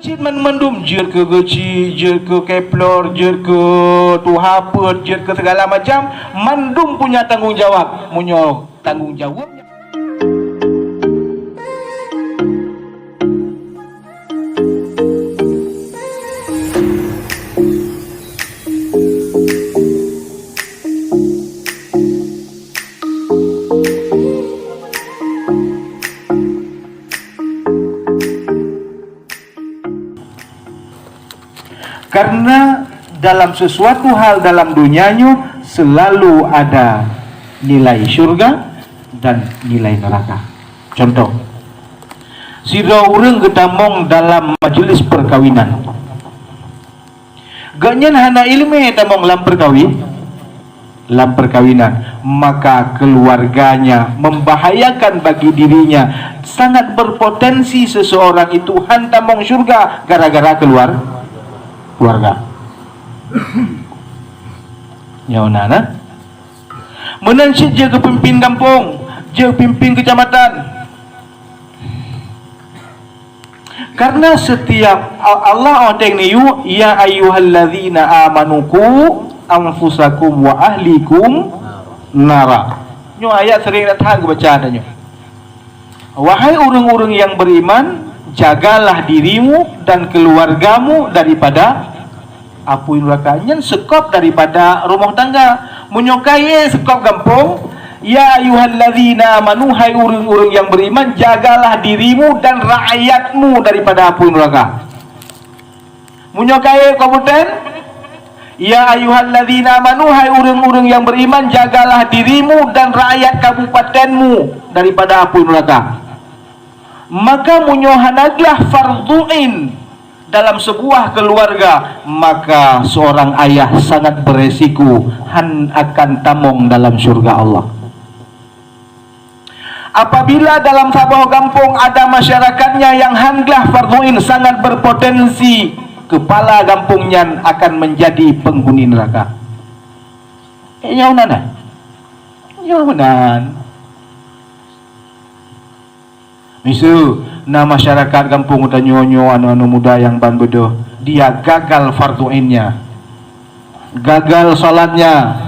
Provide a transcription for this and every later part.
Cik mendum jer ke geci, jer ke keplor, jer ke tuhapet, jer ke segala macam, mendum punya tanggungjawab, munyo tanggungjawabnya. Karena dalam sesuatu hal dalam dunianya selalu ada nilai syurga dan nilai neraka. Contoh, sira urang getamong dalam majelis perkawinan. Ganyan hana ilmu tamong lam perkawinan, maka keluarganya membahayakan bagi dirinya. Sangat berpotensi seseorang itu hantamong syurga gara-gara keluarga. Nyaunana menansit je ke pimpin kampung, je pimpin kecamatan. Karena setiap Allah oteng niyu ya ayyuhalladzina amanuku anfusakum wa ahlikum nara. Nyo ayat sering datang ke bacaan nyo. Wahai orang-orang yang beriman, jagalah dirimu dan keluargamu daripada api neraka. Nyen sekop daripada rumah tangga. Menyokai sekop kampung. Ya ayyuhalladzina amanu, hai orang-orang yang beriman, jagalah dirimu dan rakyatmu daripada api neraka. Menyokai kabupaten. Ya ayyuhalladzina amanu, hai orang-orang yang beriman, jagalah dirimu dan rakyat kabupatenmu daripada api neraka. Maka munyohanaglah fardhu'in dalam sebuah keluarga, maka seorang ayah sangat beresiko akan tamong dalam surga Allah. Apabila dalam sebuah kampung ada masyarakatnya yang handlah fardhu'in, sangat berpotensi kepala kampungnya akan menjadi penghuni neraka. Yaunan. Misal na masyarakat kampung udah nyonyo anu muda yang ban bedoh, dia gagal fardhu'innya, gagal salatnya,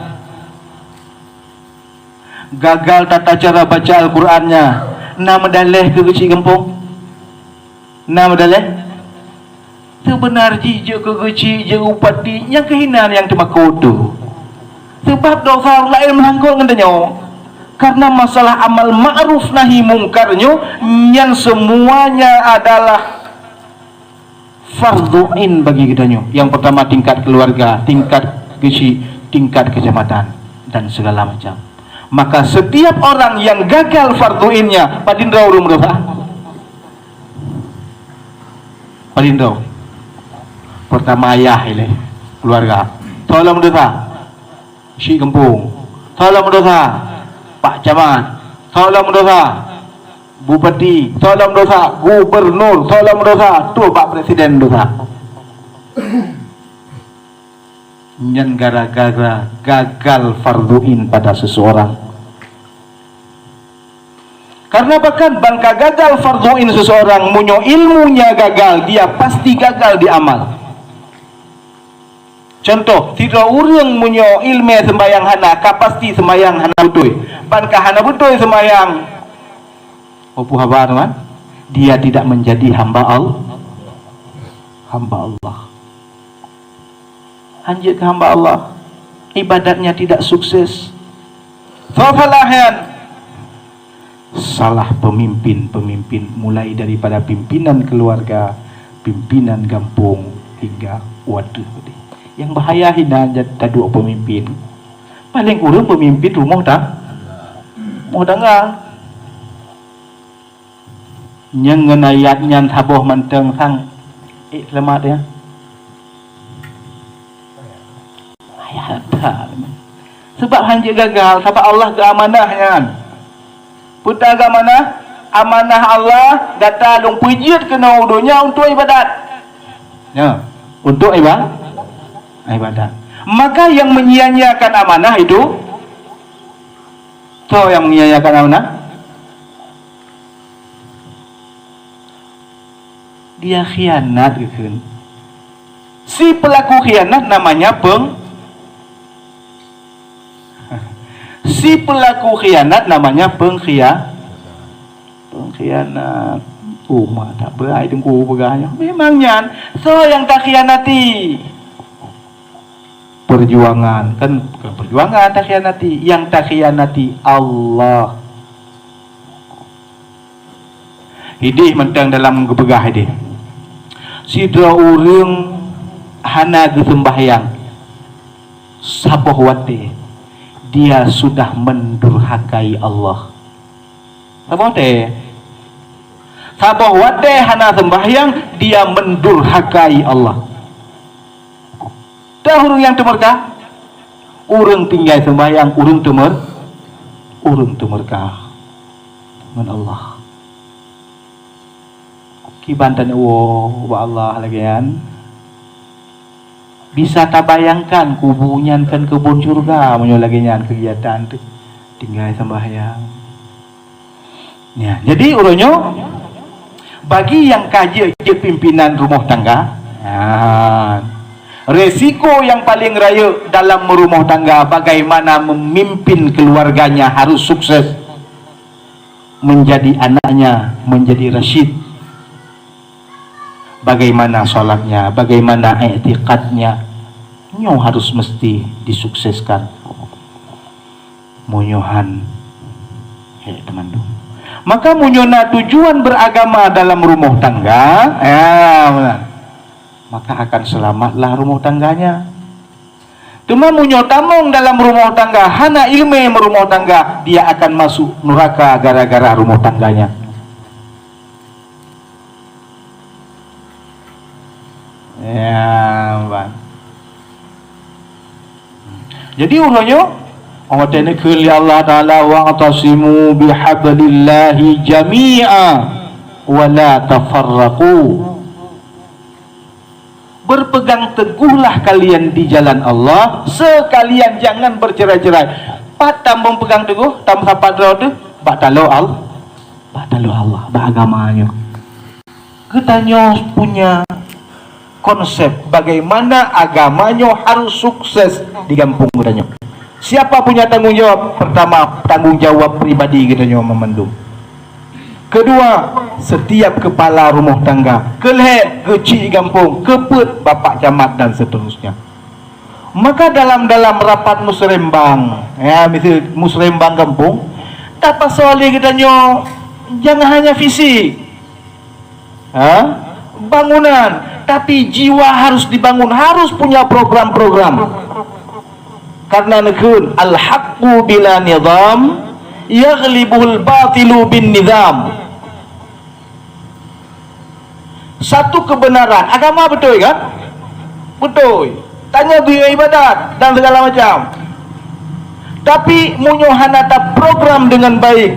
gagal tata cara baca Al-Qur'annya, na medaleh ke kecil kampung, na medaleh sebenar je ke kecil je upati yang kehinaan yang cuma kodo sebab dosa lain melangkul ngendanya. Karena masalah amal ma'ruf nahi mungkarnya yang semuanya adalah fardhu'in bagi kitanya. Yang pertama tingkat keluarga, tingkat gesi, tingkat kecamatan dan segala macam. Maka setiap orang yang gagal fardhu'innya, padindra urung dosa. Padindra. Pertama ayah ini keluarga. Tolong dosa. Si kampung. Tolong dosa. Pak Camat, tolong dosa. Bupati, tolong dosa. Gubernur, tolong dosa. Tuh Pak Presiden dosa. Yang gara-gara gagal fardhu'in pada seseorang. Karena bahkan bangka gagal fardhu'in seseorang, munyo ilmunya gagal, dia pasti gagal di amal. Contoh, tidak urang munyo ilmu sembayang hana, kapasti sembayang hana betul. Bankah hana betul sembayang. Opu habar man, dia tidak menjadi hamba Allah. Hamba Allah. Anjir ke hamba Allah, ibadatnya tidak sukses. Fafalahan. Salah pemimpin mulai daripada pimpinan keluarga, pimpinan kampung hingga waduh. Yang bahaya hina dua pemimpin. Paling kurang pemimpin rumah dah. Mau dengar. Yang ngenayatnya taboh manteng sang selamat ya. Ayat dah. Sebab hanya gagal, sebab Allah ke amanahnya. Putar ke amanah, amanah Allah data dong pujit kena udunya untuk ibadat. Ya, untuk ibadat. Maka yang menyia-nyiakan amanah itu yang menyia-nyiakan amanah dia khianat gitu. Si pelaku khianat namanya si pelaku khianat namanya pengkhianat. Mah tak berai tengku begahnya. Memangnya so yang tak khianati perjuangan kan, bukan perjuangan tak khianati, yang tak khianati Allah. Hidih mentang dalam gebegah hidih. Sidra urang hana sembahyang sabah wate dia sudah mendurhakai Allah. Sabah teh sabah wate hana sembahyang dia mendurhakai Allah. Dah urang yang temerkah, urang tinggal sembahyang, urang temerkah dengan Allah. Kibantan wa Allah lagi kan. Bisa tak bayangkan kubunyan kan kebun surga menyolaginya kegiatan tu tinggal sembahyang. Ya, jadi uronyo bagi yang kaji pimpinan rumah tangga, resiko yang paling raya dalam merumah tangga bagaimana memimpin keluarganya harus sukses, menjadi anaknya menjadi rasyid, bagaimana sholatnya, bagaimana i'tiqadnya, nyo harus mesti disukseskan. Munyohan teman tu. Maka munyona tujuan beragama dalam rumah tangga, maka akan selamatlah rumah tangganya. Cuma munyo tamong dalam rumah tangga, hana ilmu merumah tangga, dia akan masuk neraka gara-gara rumah tangganya. Ya, bang. Jadi uronyo awatene kuli Allah Ta'ala wa'tasimu bihablillahi jami'a wa la tafarraqu. Berpegang teguhlah kalian di jalan Allah, sekalian jangan bercerai-cerai. Pat tambung pegang teguh, tam sapat tu, bak talo Allah, bak agamanya. Ketanyo punya konsep bagaimana agamanya harus sukses di kampung katanya. Siapa punya tanggung jawab? Pertama, tanggung jawab pribadi katanya memandung. Kedua, setiap kepala rumah tangga, keleh, kecil kampung, keput bapak camat dan seterusnya. Maka dalam rapat musrembang, ya misal musrembang kampung, tak pasal katanya jangan hanya fisik, bangunan, tapi jiwa harus dibangun, harus punya program-program. Karena nekun al-haqqu bila nizam yaghlibul batilu bin nizam. Satu kebenaran, agama betul kan? Betul. Tanya biaya ibadat dan segala macam. Tapi munyohanata program dengan baik.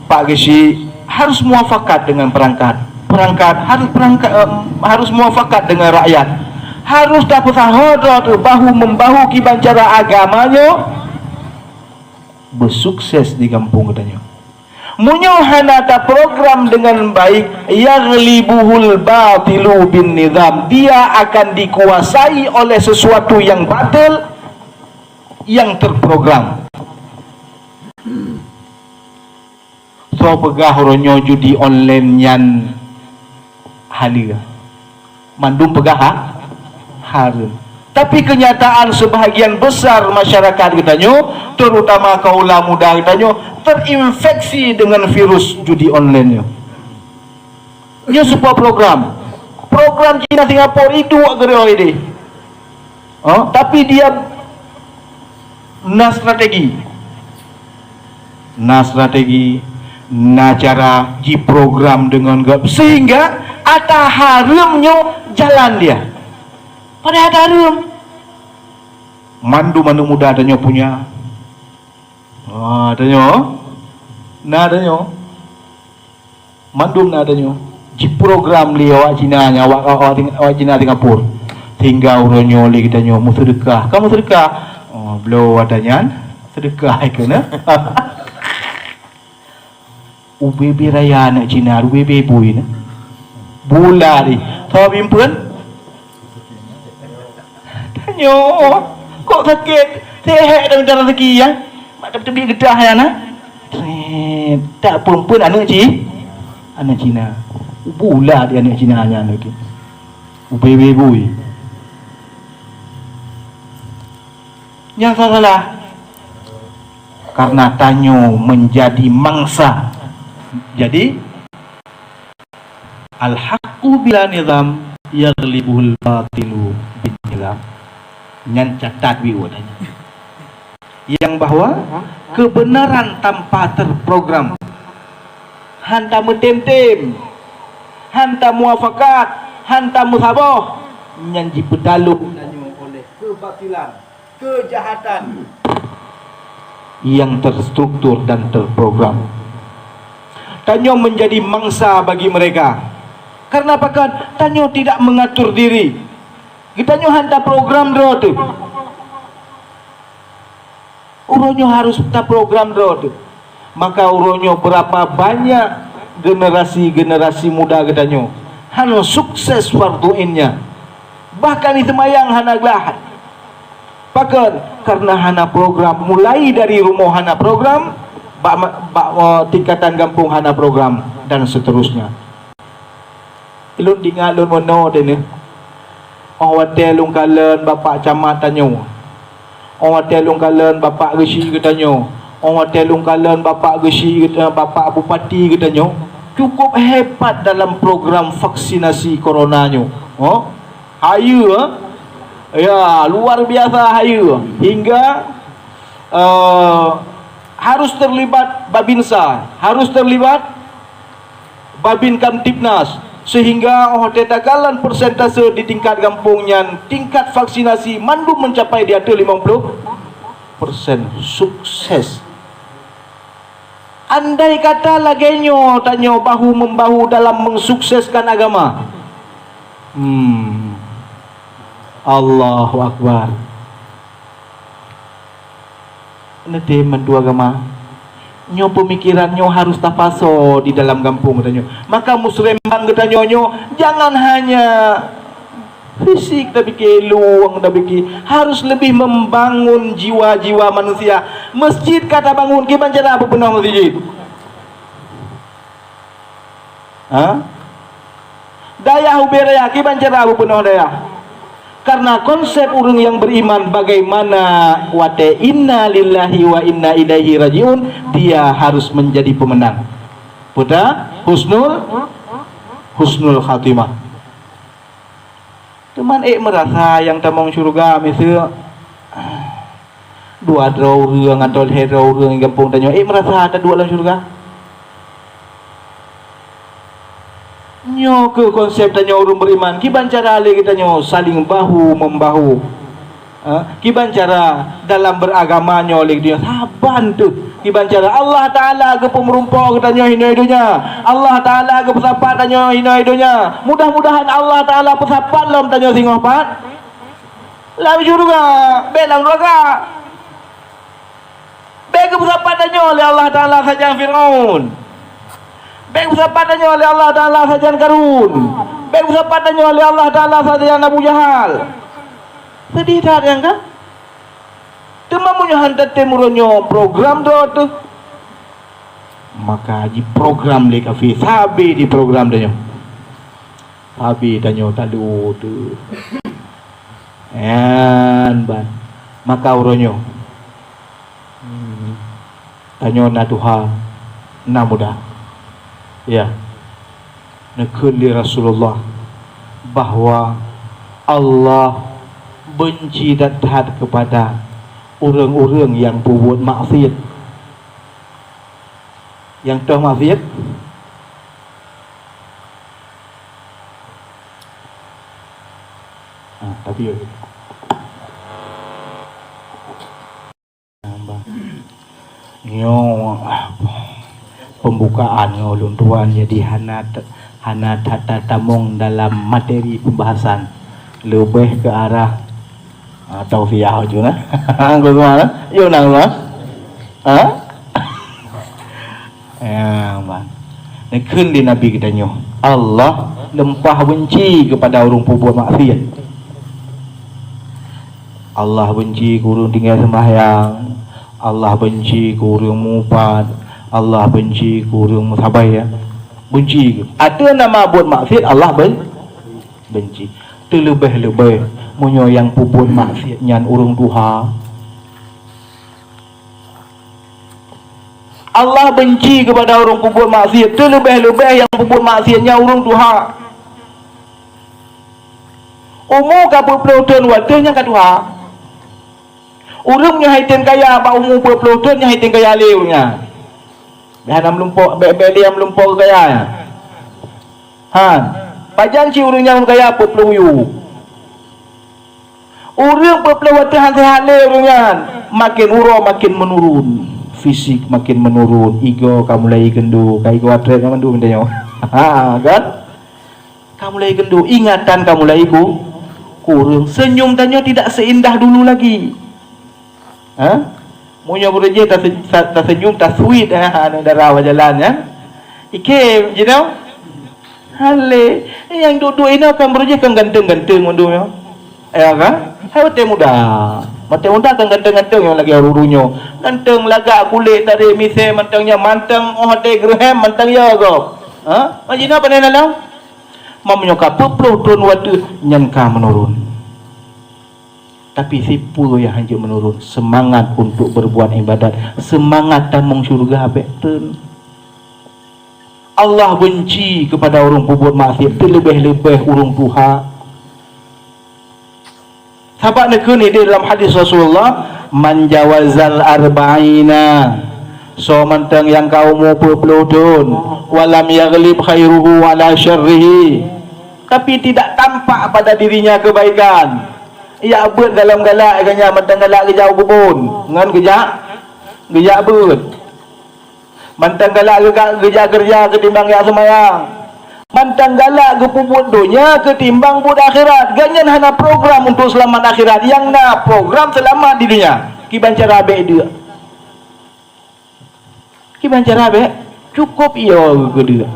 Pak Gesi harus muafakat dengan perangkat harus muafakat dengan rakyat, harus dapat sahadat bahu membahu kibancara agamanya bersukses di kampung katanya. Munyohanata program dengan baik yaghlibuhul batilu bin nizam, dia akan dikuasai oleh sesuatu yang batil yang terprogram. So pegah ronyo judi online yan halia mandum pegah harum. Tapi kenyataan sebahagian besar masyarakat katanya, terutama kaula muda katanya, terinfeksi dengan virus judi online. Ini sebuah program Cina Singapura itu agak ini. Tapi dia na strategi, na cara di program dengan gap, sehingga ada harumnya jalan dia. Pada ada harum. Mandu muda adanya punya. Adanya. Mandum adanya. Di program liya awak Cina nya awak Cina Singapura. Hingga uronyo li kitanya mu sedekah. Kamu sedekah? Belum adanya sedekah ikena. UBB raya nak Cina, UBB bui na. Bula ni. Tahu pimpun? Tanyo, kok sakit? Sehat dah minta rezeki ya. Mak tepi gedah ya nak. Tak pun anak anak Cina. Bula dia anak Cina nya lagi. UBB bui. Yang salah karena Tanyo menjadi mangsa. Jadi al-haqqu bila nizam yaghlibuhul batilu bin nizam. Nyan catat biwadanya. Yang bahwa kebenaran tanpa terprogram, hanta mentem-tem, hanta muafakat, hanta musabah, nyan dipedaluk oleh kebatilan, kejahatan yang terstruktur dan terprogram. Tanyo menjadi mangsa bagi mereka. Karena apa kan? Tanyo tidak mengatur diri. Tanyo hantar program tu. Uronyo harus tak program tu. Maka uronyo berapa banyak generasi muda Tanyo hano sukses farduinnya. Bahkan di semayang hana gelahad. Bahkan karena hana program, mulai dari rumah hana program, tingkatan kampung hana program, dan seterusnya. Ilun tinggal lun mono dene. Hotel lung kalen bapak camat Tanyo. Hotel lung kalen bapak gesi ke Tanyo. Hotel lung kalen bapak gesi bapak bupati ke Tanyo. Cukup hebat dalam program vaksinasi coronanyo. Oh, ayu ya, luar biasa hayu. Hingga harus terlibat Babinsa, harus terlibat Babin Kamtipnas, sehingga tetagalan persentase di tingkat kampungnya, tingkat vaksinasi mandu mencapai di atas 50%. Sukses. Andai kata lagenyo Tanyo bahu membahu dalam mensukseskan agama. Allahu Akbar. Nanti mendu agama. Nyo pemikirannya harus tapaso di dalam kampung Tanyo. Maka muslim bang Tanyo jangan hanya fisik tapi keluang tapi harus lebih membangun jiwa-jiwa manusia. Masjid kata bangun ke bancara apa penuh masjid? Daya uberaya ke bancara apa penuh daya? Karena konsep orang yang beriman bagaimana wate inna lillahi wa inna ilaihi rajiun, dia harus menjadi pemenang. Putra husnul khatimah. Teman merasa yang tamong syurga misal dua draw reung atau hero reung kampung Tanyo merasa ada dua dalam syurga. Nyo ke konsep Tanyo orang beriman kiban cara ale kita nyo saling bahu membahu. Kiban cara dalam beragama nyo oleh dia saban tu. Kiban cara Allah Taala ke pemerumpau kita nyo hina hidunya. Allah Taala ke pesapat Tanyo hina hidunya. Mudah-mudahan Allah Taala pesapat lam Tanyo singoh pat. Lam syurga, belang neraka. Beg ke pesapat Tanyo oleh Allah Taala saja Firaun. Beg pesapat Tanyo oleh Allah Taala saja Karun. Beg pesapat Tanyo oleh Allah Taala saja Abu Jahal. Sedih tak yang kan? Temamunya hantar temuronyo program tu. Maka di program le kafe sabi di program Tanyo. Sabi Tanyo tadu tu. Ban. Maka uronyo. Tanyo na Tuhan na muda. Ya. Nekeli Rasulullah bahwa Allah benci dan taat kepada orang-orang yang berbuat maksiat. Yang tahu maksiat? Tapi pembukaan ulun tuan jadi hana tata tamong dalam materi pembahasan lebih ke arah taufiah aja nah. Aku mana? Yo nang lah. Ya, bang. Nekun di Nabi kita nyo. Allah lempah benci kepada orang berbuat maksiat. Allah benci kurang tinggal sembahyang. Allah benci kurang mupat. Allah benci kurang sabai ya. Benci. Ada nama buat maksiat Allah benci. Terlebih-lebih munyo yang berbuat maksiat nyan urang duha. Allah benci kepada orang berbuat maksiat, terlebih-lebih yang berbuat maksiatnya orang duha. Umur ka berpuluh tahun wadahnya ka duha. Urangnya haitin kaya, pak umur berpuluh tahunnya haitin kaya liurnya. Dah melumpuk, beli yang melumpuk kaya. Han, pajang ci urangnya kaya berpuluh yu. Urang berpuluh wadah sehat liurnya, makin urang makin menurun. Fisik makin menurun, ego kamu mulai gendu, kayak ego atlet kamu gendu mintanya, kan? Kamu mulai gendu, ingatan kamu mulai kurang, senyum tanya tidak seindah dulu lagi, Munya bekerja tak senyum, tak sweet, ada darah jalan ya, ikem, you know, hale, yang duduk ini akan bekerja kan ganteng-ganteng mundunya, kan? Hai betul muda. Mata muda kan ganteng-ganteng yang lagi arurunyo. Ganteng lagak kulit dari mise mantangnya mantang te graham mantang ya go. Macam apa ni lalang? Mamnyo ka pepuluh tahun waktu nyangka menurun. Tapi sipu yang hanya menurun, semangat untuk berbuat ibadat, semangat tamung syurga betul. Allah benci kepada orang berbuat maksiat, terlebih-lebih orang duha. Sahabat nekun ini dalam hadis Rasulullah, man jawazal arba'ina, so mantang yang kau mau berpuluh tahun, walam yaghlib khairuhu ala syarrihi, tapi tidak tampak pada dirinya kebaikan. Ia abut dalam galak agaknya mantang galak kerja kebun, ngan kerja abut. Mantang galak kerja ketimbang yang semayang. Mantang galak gepubut dunia ketimbang bud akhirat. Ganyan hana program untuk selamat akhirat, yang na program selamat di dunia. Kiban cara baik dia. Kiban cara baik cukup iya ke dia.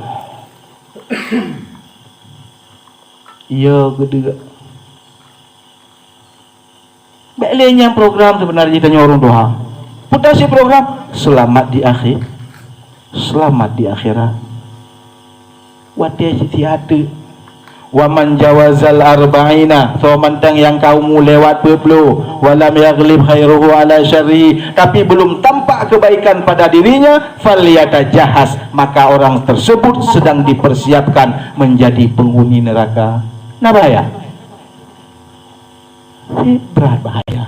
Iya ke dia. Baik yang program sebenarnya tanya orang doa. Putasi program selamat di akhir. Selamat di akhirat. Watia sisi hati. Waman jawazal arba'ina, so mantang yang kamu lewat berpuluh, walam yaghlib khairuhu ala syarri, tapi belum tampak kebaikan pada dirinya, falyatajahas, maka orang tersebut sedang dipersiapkan menjadi penghuni neraka. Nah bahaya, berat bahaya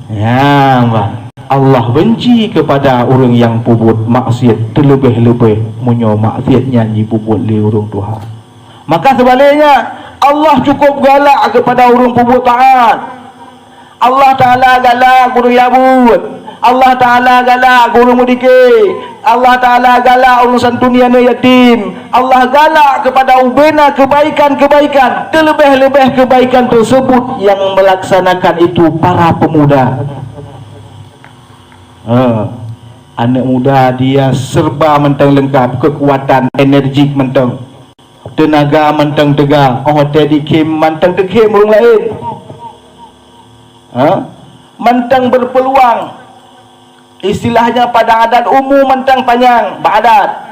ya bang. Allah benci kepada orang yang berbuat maksiat, terlebih-lebih munyo maksiatnya ni berbuat le orang Tuhan. Maka sebaliknya Allah cukup galak kepada orang berbuat taat. Allah Taala galak guru yabut. Allah Taala galak guru mudiki. Allah Taala galak urusan dunia yatim. Allah galak kepada ubena kebaikan-kebaikan, terlebih-lebih kebaikan tersebut yang melaksanakan itu para pemuda. Anak muda dia serba mentang lengkap, kekuatan, energik mentang, tenaga mentang tegar. Tadi kem mentang tekem orang lain. Mentang berpeluang. Istilahnya pada adat umum mentang panjang, beradat.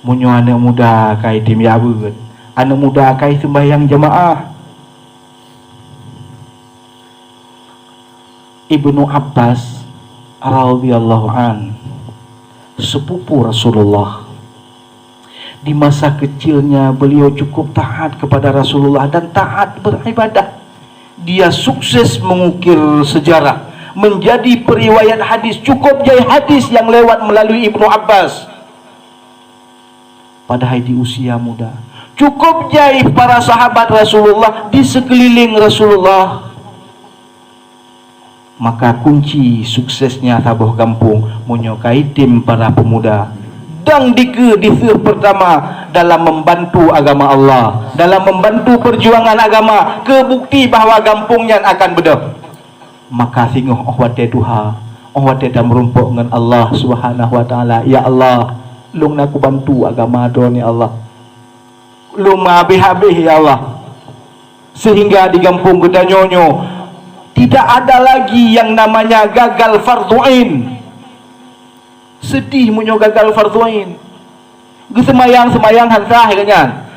Munyo anak muda kai tim yabut. Anak muda kai sembahyang jemaah. Ibnu Abbas radhiyallahu an, sepupu Rasulullah, di masa kecilnya beliau cukup taat kepada Rasulullah dan taat beribadah. Dia sukses mengukir sejarah, menjadi periwayat hadis, cukup jai hadis yang lewat melalui Ibnu Abbas. Padahal di usia muda, cukup jai para sahabat Rasulullah di sekeliling Rasulullah. Maka kunci suksesnya tabuh kampung menyokai tim para pemuda dan di pertama dalam membantu agama Allah, dalam membantu perjuangan agama, kebukti bahawa kampungnya akan bedah. Maka singoh wate duha Oh dia merumpuk dengan Allah Subhanahu wa taala. Ya Allah, lung nak aku bantu agama do ni Allah. Lung habis-habis ya Allah. Sehingga di kampung kita nyonyo tidak ada lagi yang namanya gagal fardhu'ain. Sedih munyo gagal fardhu'ain. Ge semayang hansah kanyan.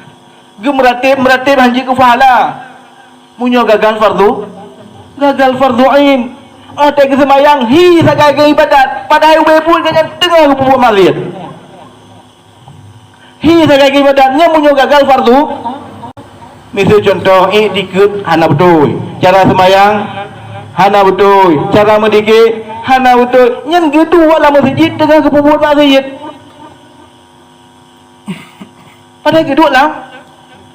Ge meratib hanji ke pahala. Munyo gagal fardhu'ain. Ada ke semayang sagai ke ibadat padahal ube pun kanyan tengah ke bubuh masjid. Sagai ke ibadatnya munyo gagal fardhu. Misal contoh dikut hana betul. Cara semayang hana betul. Cara mendikit hana betul. Yang kedua lah masjid tengah ke bubuh masjid. Padahal kedua lah.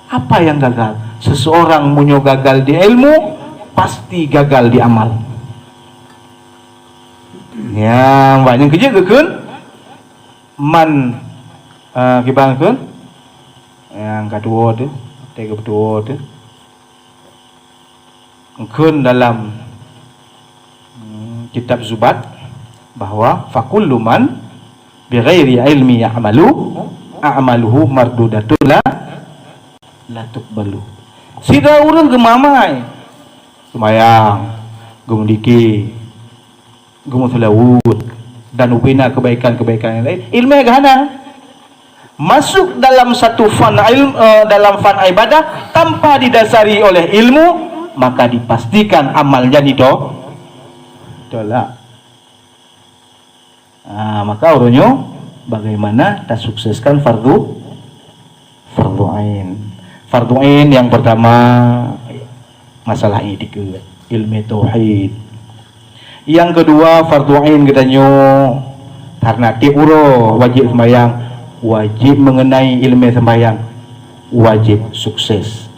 Apa yang gagal? Seseorang munyo gagal di ilmu, pasti gagal di amal. Yang banyak kerja ke kun? Man kibang kun? Yang kedua tu, tiga kedua tu. Kun dalam kitab Zubat bahwa fakullu man bighairi ilmi ya'malu a'maluhu mardudatun la tuqbalu. Sida urang gemamai semayang gemudiki gemuselawud dan ubina kebaikan-kebaikan yang lain ilmu gahana masuk dalam satu dalam fan ibadah tanpa didasari oleh ilmu, maka dipastikan amalnya ditolak. Maka urunyo bagaimana tak sukseskan fardhu ain. Fardhu ain yang pertama masalah itikad, ilmu tauhid. Yang kedua fardhu ain katanya karena tiuro wajib sembahyang, wajib mengenai ilmu sembahyang, wajib sukses.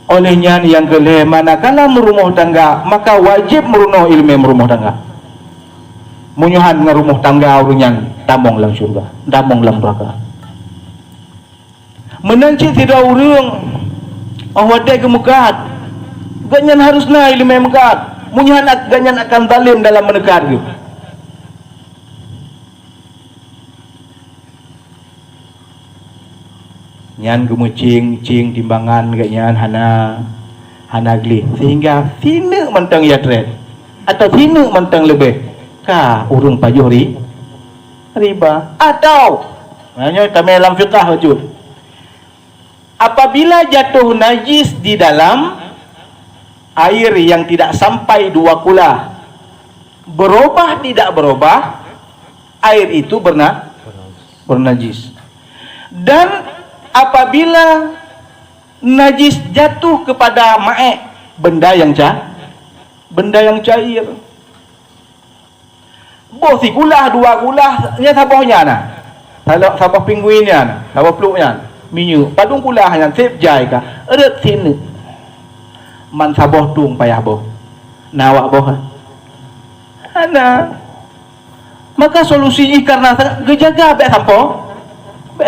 Olehnya yang kelima manakala merumah tangga maka wajib meruno ilmu merumah tangga. Munyuhan ngerumah tangga urunyan tamong lang surga, damong lang neraka. Menanci tidak urung wadai kemukat ganyan harusnya ilmu mekat munyuhan ganyan akan zalim dalam menekar gitu. Nyan gemucing timbangan ganyan hana gli sehingga sini mentang ya trade atau sini mentang lebih ka urung pajuh riba atau hanya kami dalam fiqh wajud apabila jatuh najis di dalam air yang tidak sampai 2 kula berubah tidak berubah air itu bernajis. Dan apabila najis jatuh kepada ma'e benda yang cair boh si kulah 2 kulah nya sabahnya nah sabah pinguinnya nah sabah peluknya minyu padung kulah yang sip jai ka eret sini man sabah tung payah boh nawak boh ana maka solusi karena gejaga bek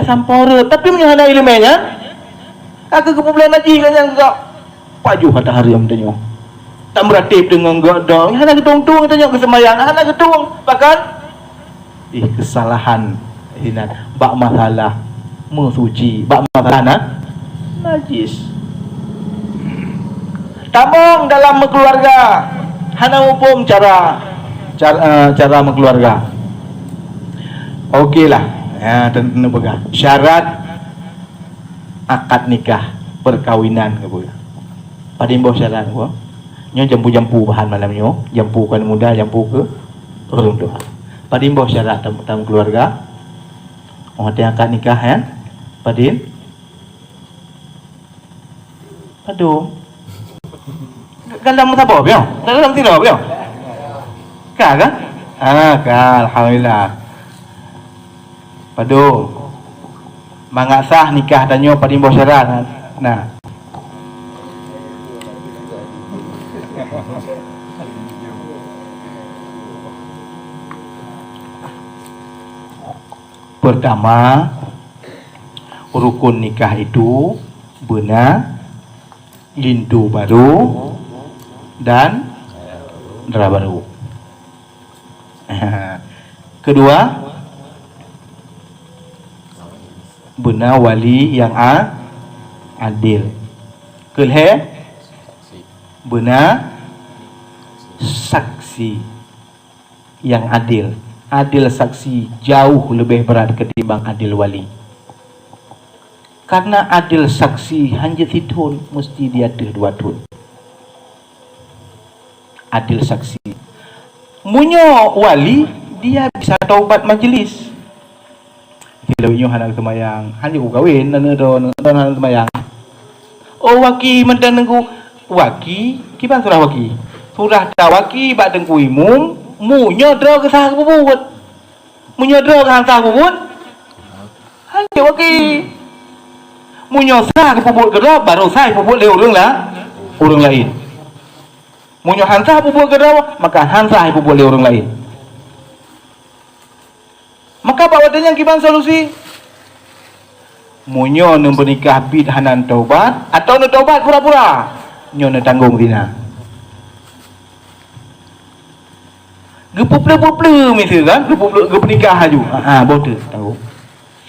sampo tapi menyana ilmunya aku kepubulan haji kan yang enggak pajuh kata hari yang tanya tak meratib dengan godong hana ketung-tung tanya kesemayang hana ketung bahkan kesalahan hinan bak masalah mensuci bak masalah najis tamong dalam keluarga hana hukum cara keluarga okeylah ya tentu bega syarat akad nikah perkawinan ke boya padimbo syarat ko nyo jampu bahan malam nyo jampu kan muda jampu ke runtuh padimbo syarat tamu keluarga akad nikah ya padin aduh dalam apa bio dalam tidak bio kan alhamdulillah padu mangasah nikah tanyo padimbo syarat nah pertama rukun nikah itu benar lindu baru dan dara baru Kedua, benar wali yang adil. Kelih, benar saksi yang adil. Adil saksi jauh lebih berat ketimbang adil wali. Karena adil saksi hanya situn, mesti dia ada dua tun. Adil saksi. Munyo wali, dia bisa taubat majlis. Kalau inyo hendak semayang, hanya ku kawin, dan semayang. Oh waki mendan nengku, waki, kiban surah waki. Surah tawaki bak dengku imum, munyo draw ke sah bubut. Munyo draw ke sah bubut. Hanya waki. Munyo sah bubut ke baru sah bubut le orang lain. Munyo hansah bubut ke maka hansah bubut le orang lain. Maka bawatannya gimana solusi? Munyoនឹងbernikah bid hanan taubat atau nu taubat pura-pura nyo nu tanggung dina. Gepuple-puple misal kan, gepuple bernikah haju. Bodoh tahu.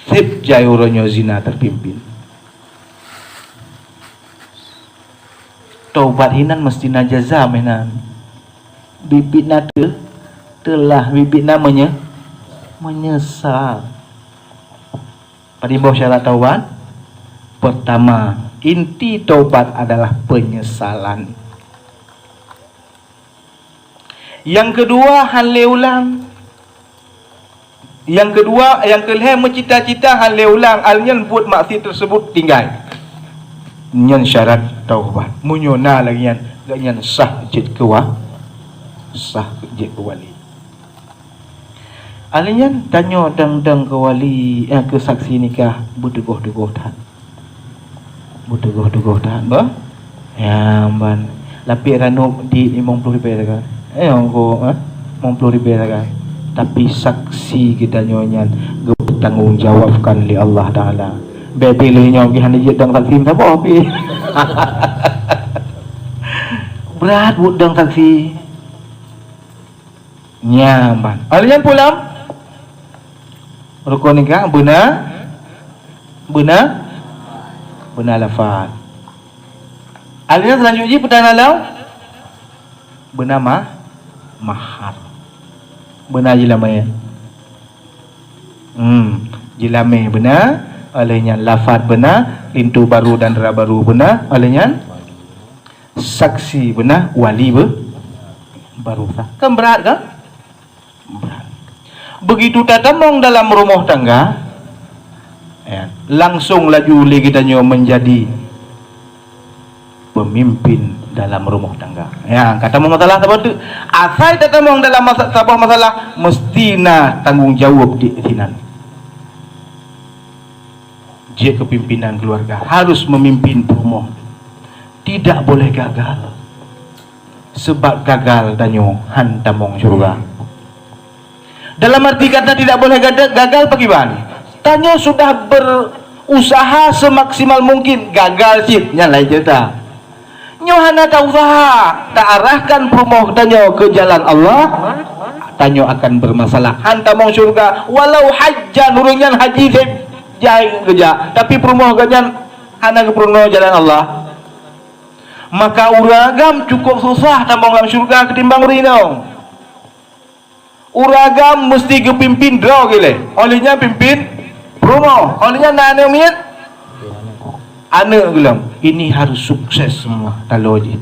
Sip jayuronyo zina terpimpin. Taubat hinan mesti najaza menan. Bibitna telah bibit namanya menyesal. Pada syarat taubat pertama, inti taubat adalah penyesalan. Yang kedua, hal ulang. Yang kedua, yang kelih mencita-cita hal ulang, alnya buat maksiat tersebut tinggal. Nyan syarat taubat. Munyona lagi nyan sah jid kewa, sah jid wali. Alnya tanya dang ke wali, ke saksi nikah berdegoh-degoh tahan. Berdegoh-degoh tahan, bah? Ya, ban. Lapik ranu di 50 ribu kan? Aku 50 ribu kan? Tapi saksi kita nyonya bertanggung jawabkan li Allah Taala. Baby lu nyonya pergi hanijit dang saksi apa api? Berat budang saksi. Nyaman. Alnya pulang. Rukun nikah benar lafaz. Alnya selanjutnya perdana law benar mahar. Benar jilame. Jilame benar, alnya lafaz benar, pintu baru dan dera baru benar, alnya saksi benar, wali baru sah. Kan berat kan? Berat. Begitu tatamong dalam rumah tangga, ya, langsung laju kita menjadi pemimpin dalam rumah tangga. Ya, kata masalah seperti asal tatamong dalam sebuah masalah mestina tanggung jawab di sinan. Jika kepimpinan keluarga harus memimpin rumah, tidak boleh gagal. Sebab gagal danyo hantamong surga. Dalam arti kata tidak boleh gagal bagaimana? Tanyo sudah berusaha semaksimal mungkin, gagal sih, nyalai cerita. Nyohana tak usaha, tak arahkan rumah tanyo ke jalan Allah, tanyo akan bermasalah. Hantamong surga, walau hajjan urungan haji jai kerja, tapi rumah ganyan hana ke rumah jalan Allah. Maka uragam cukup susah tamong dalam surga ketimbang rino. Uragam mesti kepimpin draw gile. Olehnya pimpin promo. Olehnya nane miet. Ane bilang, ini harus sukses semua taloji.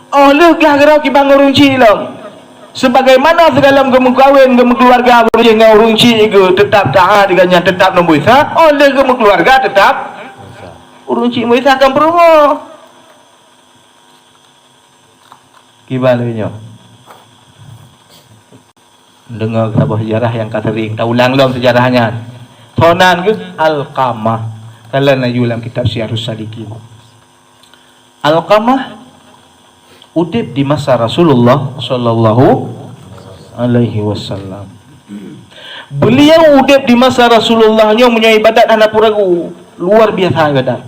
Oleh gara-gara kibang urunci lang. Sebagaimana segala kawin keluarga urunci ngurunci ke tetap taat dengan tetap nombuisa. Oleh keluarga tetap urunci muisa akan promo. Gimana dengar sebuah sejarah yang sering tak ulang dalam sejarahnya. Tonan ke Alqamah. Kalau nak ulang kitab Syiarus Salikin. Alqamah udip di masa Rasulullah sallallahu alaihi wasallam. Beliau udip di masa Rasulullahnya punya ibadat anak puragu luar biasa ibadat.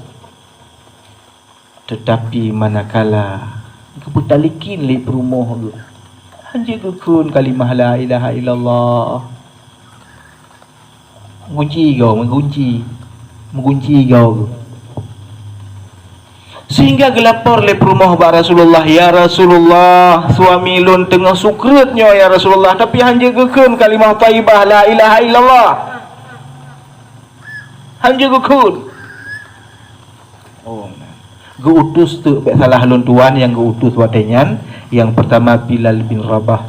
Tetapi manakala keputalikin li perumah hanya kekun kalimah la ilaha illallah. Mengunci kau. Sehingga gelapor le perumah ba Rasulullah, ya Rasulullah, suami lun tengah sukretnya ya Rasulullah, tapi hanya kekun kalimah thayyibah la ilaha illallah. Hanya kekun. Oh, geutus tu salah lun tuan yang geutus watenyan. Yang pertama Bilal bin Rabah.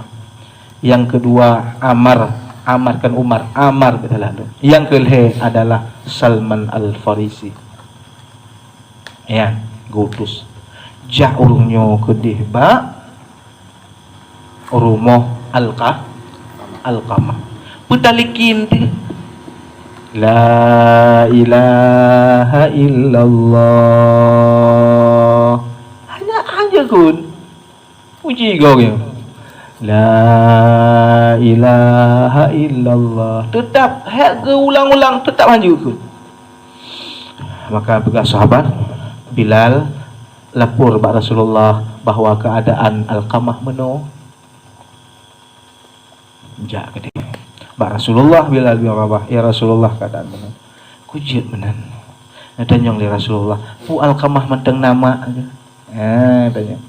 Yang kedua Amar salah lun. Yang kelih adalah Salman Al-Farisi. Ya, geutus. Jak urungnya kedih ba rumah Alqamah. Putalikin tu la ilaha illallah. Hanya kun puji kau ya. La ilaha illallah. Tetap ulang-ulang tetap hanya kun. Maka bekas sahabat Bilal lapor ba Rasulullah bahwa keadaan Alqamah meno. Jak ke dia. Ba Rasulullah Bilal bin Rabah, ya Rasulullah keadaan meno. Kujit menan. Tanya oleh Rasulullah, "Pu Alqamah menteng nama?" Tanya.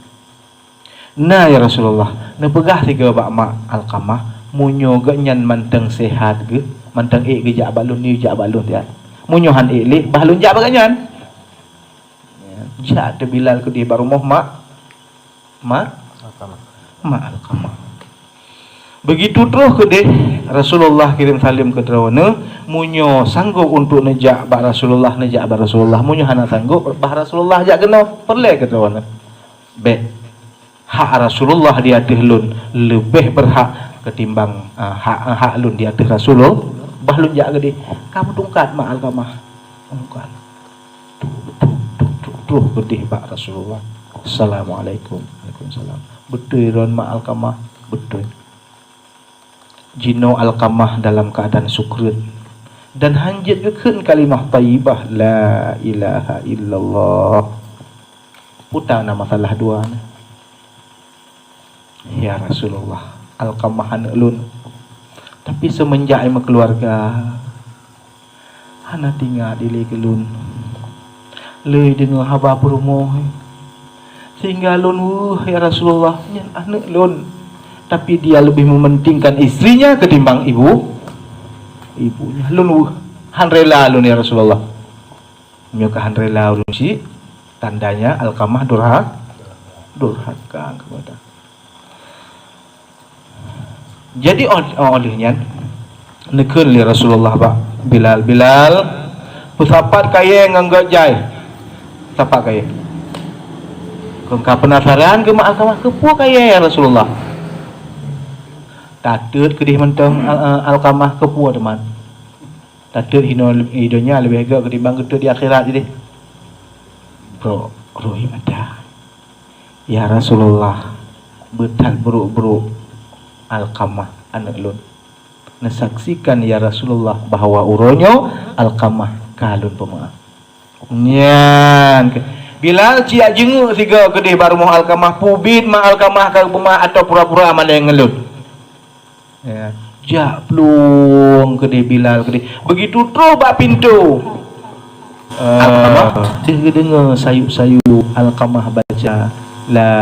"Nah ya Rasulullah, na pegah tiga ba mak Alqamah, munyo ge nyan menteng sehat ge, menteng ge jak balun ni jak balun dia. Munyo han le balun jak baganyan." Jak te Bilal ke di barumah mak Alqamah. Begitu terus ke deh Rasulullah kirim salim ke terawana, munyo sanggup untuk nejak ba Rasulullah, munyo hana sanggup bah Rasulullah jak kena perle ke terawana. Hak Rasulullah di atas lun lebih berhak ketimbang hak lun di atas Rasulullah. Bah lun jak ke deh, kamu tungkat mak Alqamah. Tungkat. Tuh kedih pak Rasulullah. Assalamualaikum. Waalaikumsalam. Betul ron mak Alqamah, betul. Jino Alqamah dalam keadaan sukret dan hanjat keun kalimah thayyibah la ilaha illallah. Putar nama salah dua. Ya Rasulullah, Alqamah anak lun. Tapi semenjak ima keluarga, hana tinggal di lun. Le dengan haba perumoh. Sehingga lun ya Rasulullah, nyan anak lun. Tapi dia lebih mementingkan istrinya ketimbang ibunya. Lun han rela lun ya Rasulullah. Mioka han rela lun si tandanya Alqamah durhaka kepada. Jadi olehnya nekeun li Rasulullah ba Bilal pusapat kaya nganggo jai. Sapak kaya. Kau penasaran ke mak Alqamah ke pu kaya ya Rasulullah. Tatut kedih mentang Alqamah ke pu teman. Tatut hidupnya lebih agak ketimbang ketut di akhirat jadi. Bro, rohi mata. Ya Rasulullah, betal buruk-buruk Alqamah anak lun. Nasaksikan ya Rasulullah bahwa uronyo Alqamah kalun pemaaf. Nyan Bilal cia jenguk tiga kedih baru mau Alqamah pubit ma Alqamah ka pemaaf atau pura-pura mana yang ngelut. Ya, jak plung kedih Bilal kedih. Begitu terus bak pintu. Alqamah dengar sayup-sayup Alqamah baca la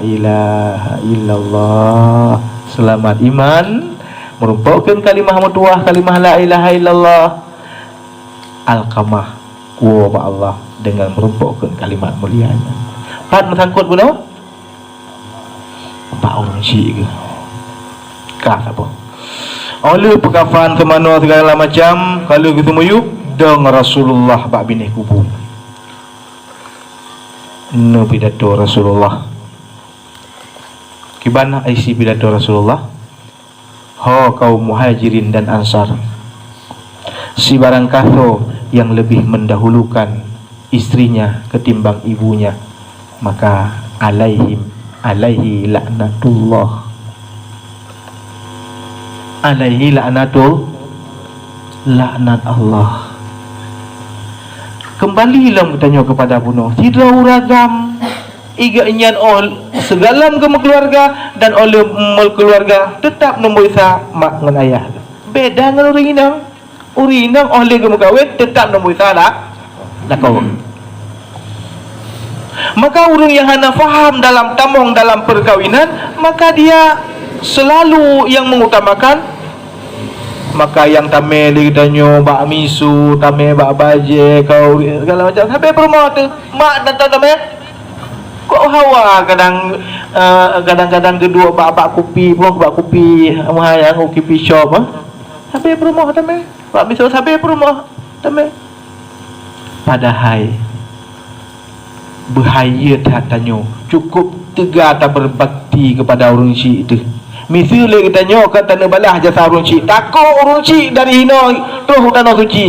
ilaha illallah. Selamat iman merupakan kalimah mutuah, kalimah la ilaha illallah. Alqamah kuwa Allah dengan merupakan kalimat mulianya. Pat mesangkut buno? Pak orang syik ke? Kah apa? Oleh pekafan ke mana segala macam, kalau kita muyuk deng Rasulullah bak binih kubur. No pidato Rasulullah. Kibana isi pidato Rasulullah? Ho kaum muhajirin dan ansar, si barang kaso yang lebih mendahulukan istrinya ketimbang ibunya, maka alaihi laknatullah. Alaihi laknat Allah. Kembali lah bertanya kepada bunuh tidak uragam iga inyan segala keluarga dan oleh keluarga tetap nombor isa mak dengan ayah. Beda dengan orang inang oleh kawin tetap nombor isa lah kau. Maka orang yang hana faham dalam tamong dalam perkawinan, maka dia selalu yang mengutamakan, maka yang tame lidanyo bak misu, tame bak baje, kau segala macam. Sampai rumah tu mak datang tame kok hawa kadang-kadang kedua bak kopi, bak kopi mahayang kopi shop sampai rumah tame bak misu sampai rumah tame. Padahal bahaya tak tanya, cukup tegar tak berbakti kepada orang cik tu. Misalnya kita tanya kat tanah balah jasa orang cik, takut orang cik dari hina terus tanah suci,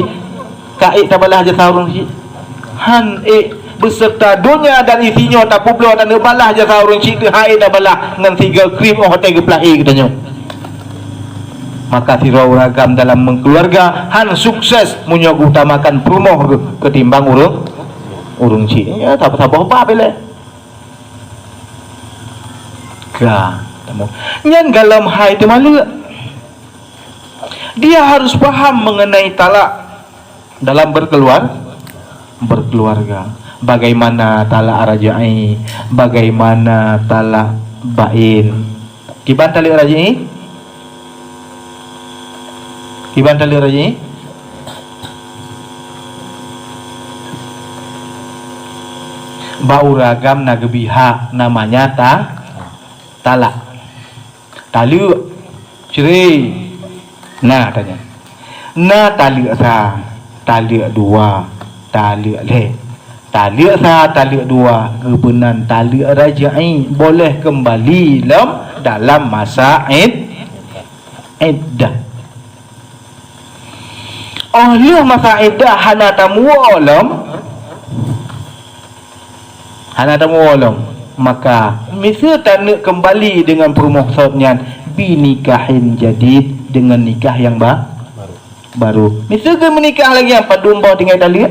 kaik tak balah jasa orang cik, beserta dunia dan isinya tak publo tanah balah jasa orang cik tu, hai tak balah dengan 3 krim hotel geplai kita tanya. Maka sirau ragam dalam mengkeluarga sukses menyokutamakan perumah ketimbang urung cik ya tak apa-apa bila ka temu nyan dalam hai tu malu dia harus paham mengenai talak dalam berkeluarga, bagaimana talak rajai, bagaimana talak bain. Kiban talak rajai, kiban talak rajai bau ragam nagebiha namanya talak taluk cerai. Nah tanya na taluk sa taluk dua taluk le taluk sa taluk dua kebenan taluk rajai boleh kembali dalam masa iddah. Oleh masa iddah hana tamu alam maka misal tak nak kembali dengan permohonan binikahin jadid dengan nikah yang baru. Misal ke menikah lagi apa domba dengan tali?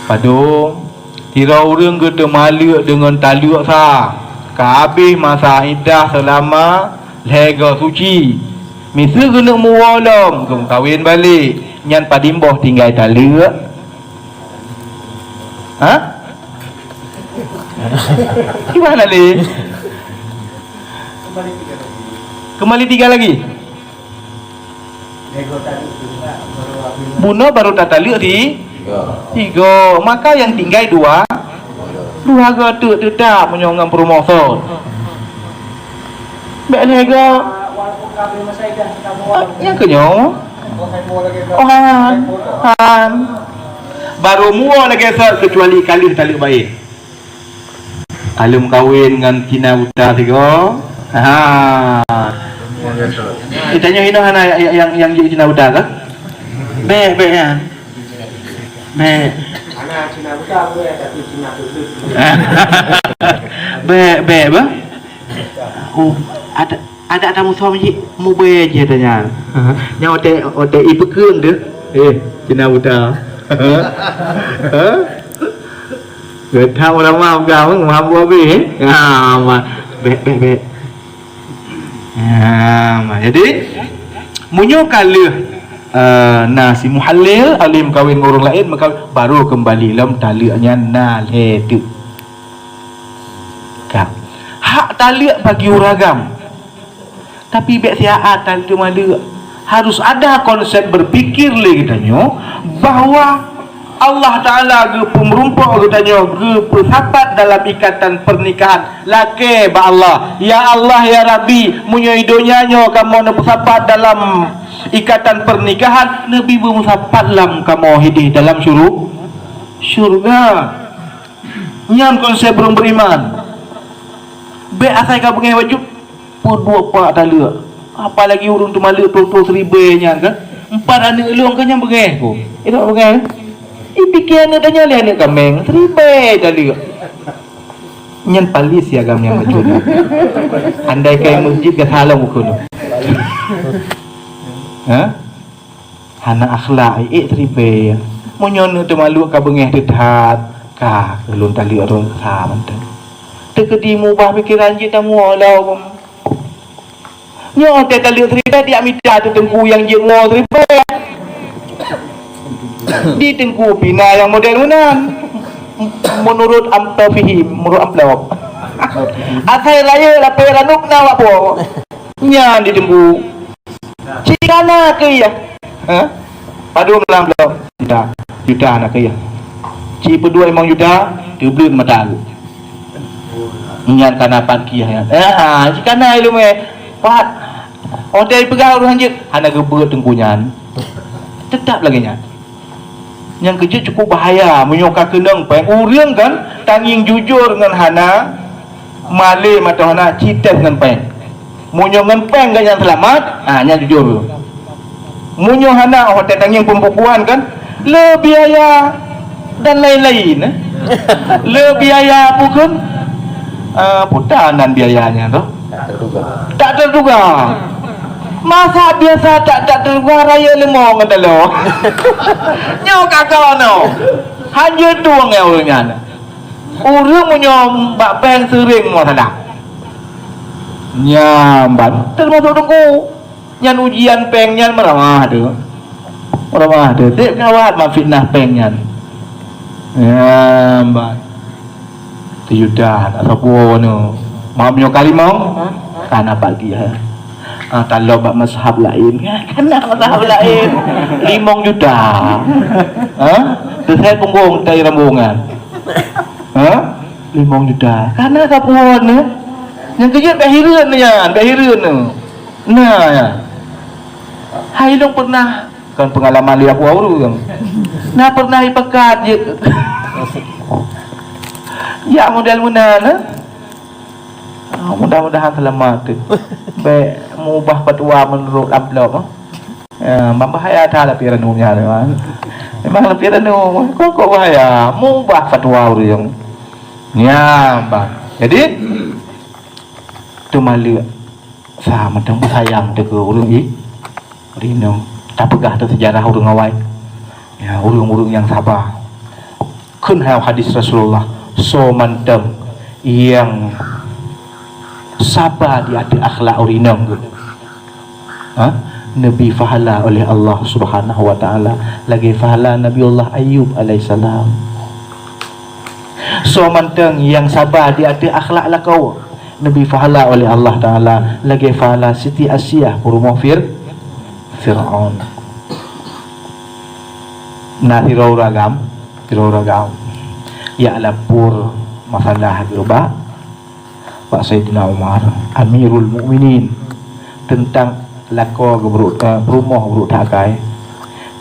Padu tira orang kita malik dengan tali sah. Habis masa iddah selama lega suci. Misal kena mualam, kena kahwin balik. Nyan padimboh tinggal tali. Gimana li? Kembali 3 lagi. Bunuh baru tak tali di 3. Maka yang tinggal 2 tu tidak menyongang promosi. Baik lega. Yang kenyo. Baru mua lagi kecuali kali tali baik. Kalau kahwin dengan Cina Buta 3. Ditanya hina hana yang jadi Cina Buta ke? Baik ya. Baik. Cina Buta boleh tapi Cina Buta. Baik ba? Oh, ada tamu suami mu be je tanya. Nya ote ibu keung de. Cina Buta. Người ta mau mau gạo mau mua bì mà be mà jadi munyo kali si muhallil alim kawin orang lain maka baru kembali dalam talinya nalhe tu hak tali bagi uragam tapi bek siaat tali tu malu harus ada konsep berpikir lagi tanya bahwa Allah Ta'ala ge pemerumpah katanya ge bersahabat dalam ikatan pernikahan laki ba Allah ya Allah ya Rabbi munyo idonya kamu nak bersahabat dalam ikatan pernikahan Nabi bersahabat lam kamu hidih dalam syurga nyan konsep belum beriman be asai ka bengai wajib pun 2 pak tali apalagi urun tu malik tu seribenya kan 4 anak elong kan yang bengai ko itu bengai Ipikian tanya lihat ni kameng seribai tadi. Nyan palis ya gam yang macam. Andai kai masjid ke salam ukur. Hana akhlak tripe monyon tu malu ka bengeh dedat ka kelun tali orang sa manten tekedi mubah pikiran je tamu alau nyo te tali tripe dia mita tu tengku yang je ngo tripe di tengku pina yang model menan menurut amtafihim menurut amplop akai raya lapai ranuk na apa nya di tengku cikana ke ya padu melam belum juta nak ke ya ci berdua emang juta dibeli mata lu nyan kana pan kia ya cikana ilu me pat hotel pegang urusan je hana gebet tengkunyan tetap lagi nya yang kerja cukup bahaya menyoka kenang peng urang kan tanging jujur dengan hana male mata hana cita dengan peng munyo ngan peng kan yang selamat nya jujur munyo hana hotel tanging pembukuan kan le biaya dan lain-lain le biaya bukan putanan biayanya tu tak terduga masa biasa tak terduga raya lemong kata lo nyo kakak no hanya tuang ya orangnya urang munyo bak peng sering mo sadak nyamban termasuk tunggu nyan ujian peng nyan meramah tu dek ngawat ma fitnah peng nyan nyamban tiyudan atau no mau nyo kalimong kana pagi ha kalau bak mazhab lain kan mazhab lain 5 juta saya punggung tai rambungan 5 juta karena sapuan yang kerja bahiran nah ya hai dong pernah kan pengalaman lihat waru kan nah pernah ipakat je ya model mana mudah-mudahan selamat baik mengubah fatwa menurut amplop bahaya tak lebih renungnya memang lebih renung kok bahaya mengubah fatwa yang bang jadi tu malu sama tentang sayang tu ke urang rinong tak pegah tu sejarah urang awai ya urang yang sabar kun hadis Rasulullah so manteng yang sabar di ada akhlak urinam ke Nabi fahala oleh Allah Subhanahu wa taala lagi fahala Nabiullah Ayub alaihissalam so manteng yang sabar di ada akhlak lah kau Nabi fahala oleh Allah taala lagi fahala Siti Asyah rumah Fir'aun na tirau ragam ya lapor masalah gerba Pak Sayyidina Umar Amirul Mukminin tentang lako rumah beruk takai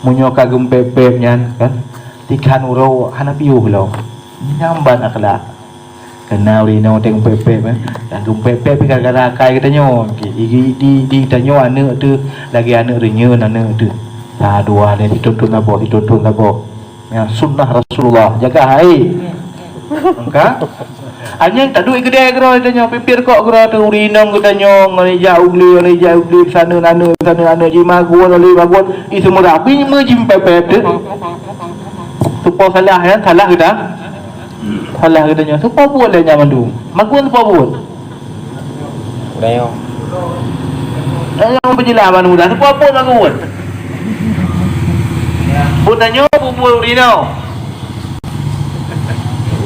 munyoka gempep nyan kan tikan urau hanapiu lo nyamban akhlak kena urino teng pepep dan gempep gara-gara kai katanyo di tanyo ane tu lagi ane renyeun ane tu dua ni dituntun abo ya sunnah Rasulullah jaga hai engka hanya tak duit gede gero tanya pipir kok gero tu urinong tanya ngeja ugli sana jima gua lali bagun itu merapi mejim pepet supaya salah kita nya supaya buat le nya mandu magun supaya buat yang penjelasan mudah supaya buat magun bunanya buat urinong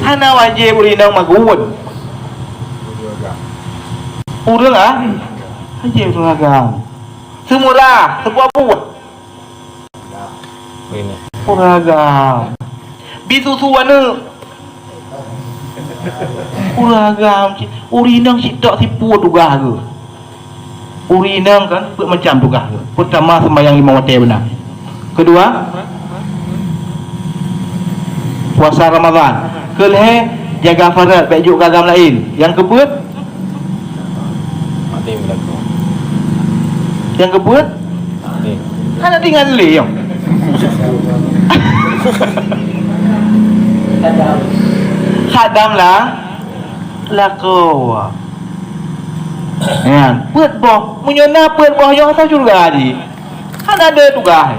hana wajib urinong magun urang wajib seragam semurah sebuah buat uragam bisusuan uragam urinong sitok sipu tugah ke urinong kan macam tugah ke pertama sembahyang 5 waktu benar kedua puasa Ramadan keleh jaga farat bajuk agam lain yang kebut kan tinggal le yang khadam lah lako ya put boh menyona put boh yang tahu juga di kan ada tugas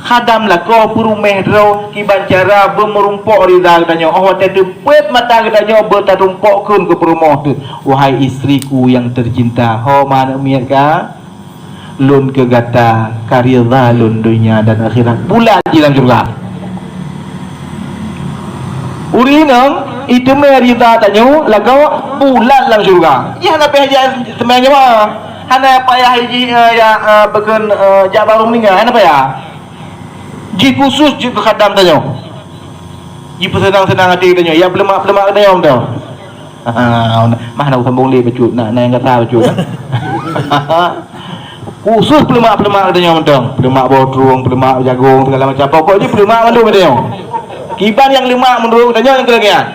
khadam lah kau perumeh rau kiban cara bermerumpok rida katanya oh tepet mata katanya bertarumpok kun ke perumah tu wahai istriku yang tercinta ho mana miat ka lun ke gata karya lun dunia dan akhirat bulan dalam surga urinang itu merida tanya lagau bulan dalam surga ya nak payah sebenarnya mah hana payah haji ya bekan jabarum ni kan hana payah ji khusus ji khadam tanya ji senang-senang hati tanya ya pelemak-pelemak tanya om tu mah nak sambung le becut nak yang kata becut khusus pelemak-pelemak tanya om tu pelemak bodrong pelemak jagung segala macam pokoknya pelemak mandu tanya kiban yang lemak menurut tanya yang kelebihan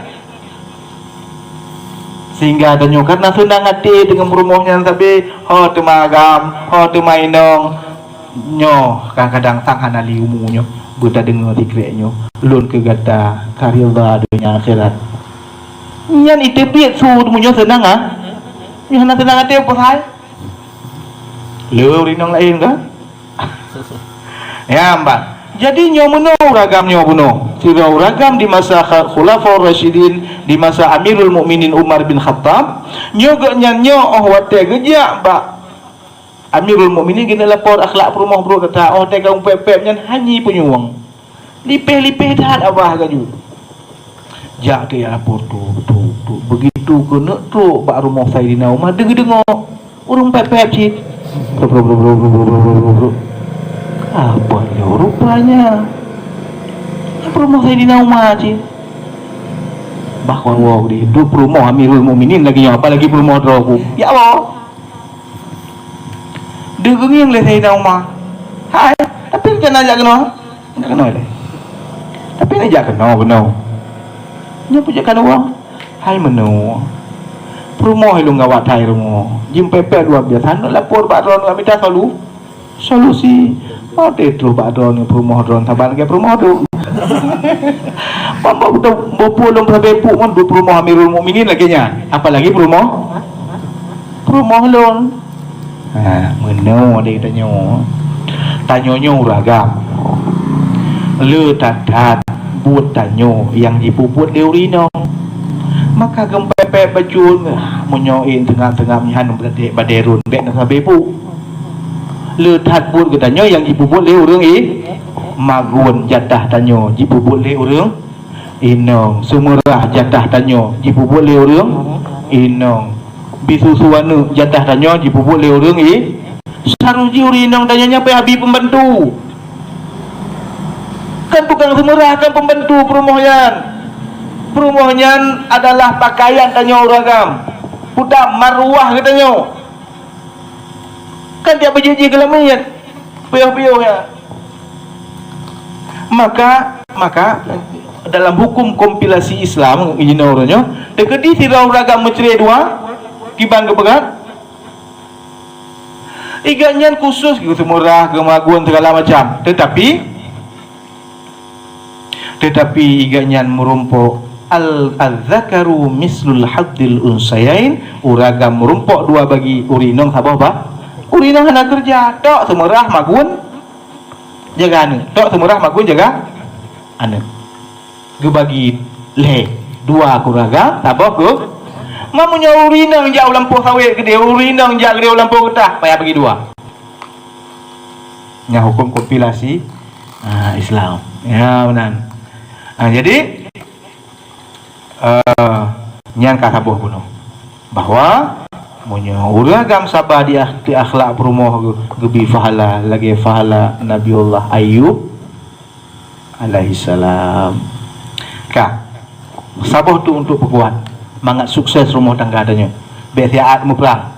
sehingga tanya karena senang hati dengan rumahnya tapi ho temagam ho temainong nyo kadang-kadang sang hanali umunya buta dengar dikreknya lun ke gata karya dunia akhirat nyan itu biat su munyo senang ah nyan senang hati apa hai leu rinong lain kan ya mbak jadi nyo meno ragam nyo buno sirau ragam di masa khulafaur rasyidin di masa Amirul Mukminin Umar bin Khattab nyo gak nyan nyo oh wate gejak mbak Amirul Mukminin kena lapor akhlak perumah bro kata oh tegang pep-pep nyan hanyi penyuang lipeh-lipeh dah abah gaju jak ke ya lapor tu begitu kena tu bak rumah Saidina Umar dengar urung pep-pep cik apa ya rupanya perumah Saidina Umar cik bahwa wow di tu perumah Amirul Mukminin lagi apa lagi perumah drogu ya Allah dengung yang leh Saidina Umar hai tapi jangan ajak kena tak kena leh tapi ajak kena nya punya kan uang hai menu perumah lu ngawat hai rumah jim pepe dua biasa nak lapor pak dron kami dah solusi oh tetro pak dron perumah dron taban ke perumah tu papa udah bopolong sampai puk mon perumah Amirul Mukminin lagi nya apalagi perumah lon meno dia tanya ragam le tatat buat tanyo yang dipuput deurino maka gempepe bajun menyoin tengah-tengah mihan baderun bek nak sampai pu le tat buat ke tanyo yang dipuput le urang magun jatah tanyo dipuput le urang inong sumerah jatah tanyo dipuput le urang inong bisu suwana jatah tanya dipupuk le urang saruji urinong tanyanya pe habis pembantu kan tukang semerah kan pembantu perumahan adalah pakaian tanya uragam budak marwah katanya kan dia berjanji kelamian peyuh-peyuh ya maka dalam hukum kompilasi Islam ini orangnya dekedi sirau ragam mencerai dua kibang kepegat iganyan khusus gitu murah kemaguan segala macam tetapi iganyan merumpok al-zakaru mislul haddil unsayain uragam merumpok dua bagi urinong apa urinong hana kerja tok semerah magun jaga ane tok semerah magun jaga ane gebagi le dua kuragam tabok ke mamunya urinang jauh lampu sawit gede urinang jauh gede lampu getah payah bagi dua nya hukum kompilasi Islam ya benar jadi nyan kasabuh kuno bahwa punya uragam sabah di akhlak perumah gebi fahala lagi fahala Nabiullah Ayub alaihissalam ka sabah tu untuk perkuat mangat sukses rumah tangga adanya biasiat muprang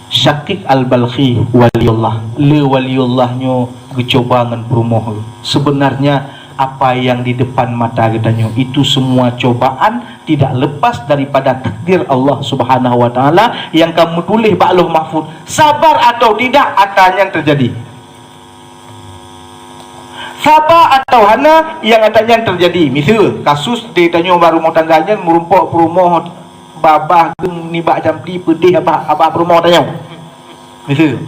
Syakik al-Balkhi waliullah le waliullahnya kecobangan perumah sebenarnya apa yang di depan mata katanya itu semua cobaan tidak lepas daripada takdir Allah Subhanahu wa taala yang kamu tulis ba'luh mahfuz sabar atau tidak akan yang terjadi sabar atau hana yang akan terjadi misal kasus dia tanya baru rumah tangganya merumpok perumah babah geng nibak jampi pedih apa perumah tanya misal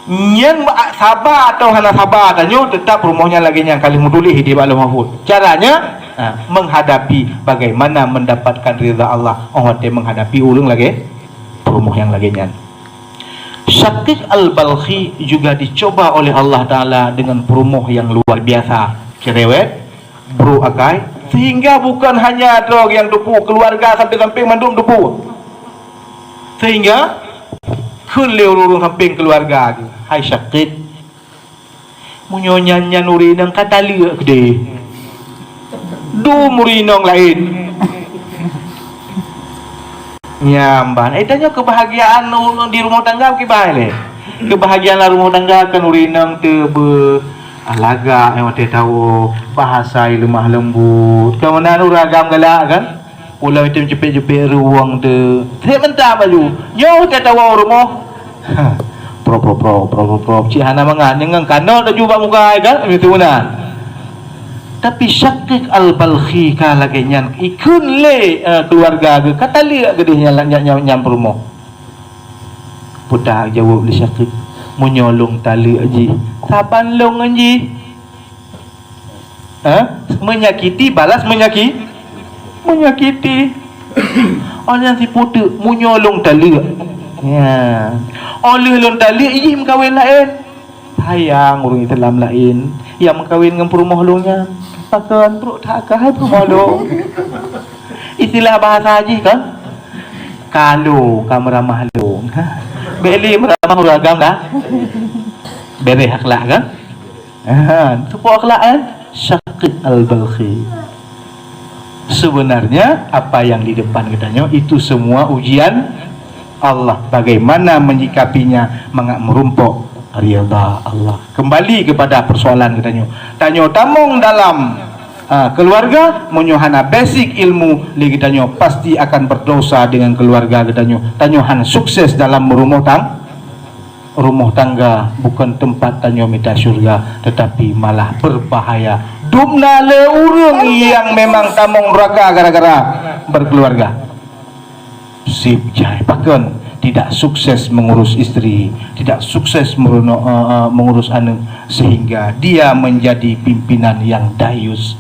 Nyan sabar atau hana sabar tanyo tetap rumahnya lagi yang kali mudulih di Ba'al Mahfud. Caranya menghadapi bagaimana mendapatkan ridha Allah. Orang dia menghadapi ulung lagi rumah yang lagi nyan. Syaqiq al-Balkhi juga dicoba oleh Allah Ta'ala dengan perumuh yang luar biasa, cerewet, bro akai, sehingga bukan hanya drog yang dupu keluarga sampai-sampai mandum dupu, sehingga kulli urung samping keluarga. Hai Syaqiq, munyonyannya nurinang kata liak gede du murinong lain nyamban tanya kebahagiaan di rumah tangga kibai kebahagiaan rumah tangga kan urinang tebe alaga yang mati tahu bahasa lemah lembut kemudian ragam galak kan ulang itu cepet-cepet ruang tu saya mentah baju nyoh dia tahu rumah pro cik hana mangan dengan kanal dah jumpa muka kan itu mana tapi Syaqiq al-Balkhi kala kenyan ikun le keluarga ke kata li gedehnya nyam rumah putar jawab le Syaqiq menyolong tali aji saban long aji menyakiti balas menyakiti orang si putu menyolong tali ya oleh long tali aji mengkawin lain sayang orang Islam lain yang mengkawin dengan perumah longnya pakan perut tak kahai perumah long istilah bahasa haji kan kalau kamu ramah long beli meramah uragam dah beri akhlak kan support akhlak kan Syaqiq al-Balkhi sebenarnya apa yang di depan katanya itu semua ujian Allah bagaimana menyikapinya merumpok ridha Allah. Kembali kepada persoalan katanya tanyo tamong dalam keluarga menyohana basic ilmu li katanya pasti akan berdosa dengan keluarga katanya tanyo han sukses dalam rumah tangga bukan tempat tanyo minta syurga tetapi malah berbahaya dumna le urang yang memang tamong neraka gara-gara berkeluarga sip jai pakon tidak sukses mengurus istri, tidak sukses mengurus anak sehingga dia menjadi pimpinan yang dayus.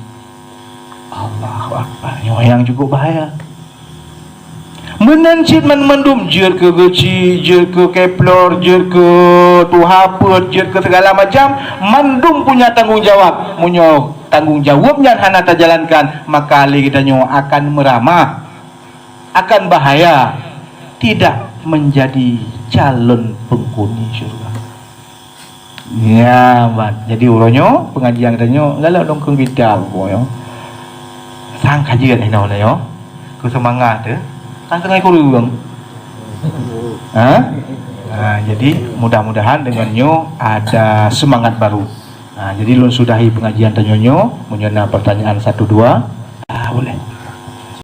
Allahu Akbar, yang cukup bahaya. Menancit mendum jer ke geci, jer ke keplor, jer ke tuhaput, jer ke segala macam, mandum punya tanggungjawab. Munyo tanggungjawabnya hana terjalankan, maka kita akan meramah, akan bahaya, tidak menjadi calon penghuni syurga. Ya, jadi uronyo pengajian katanya lalu dong keng bidal koyo. Sang kajian eno le yo. Ku semangat kan tengah kurung. Jadi mudah-mudahan dengan nyo ada semangat baru. Jadi lu sudahi pengajian tanyonyo, menyana pertanyaan 1 2. Boleh.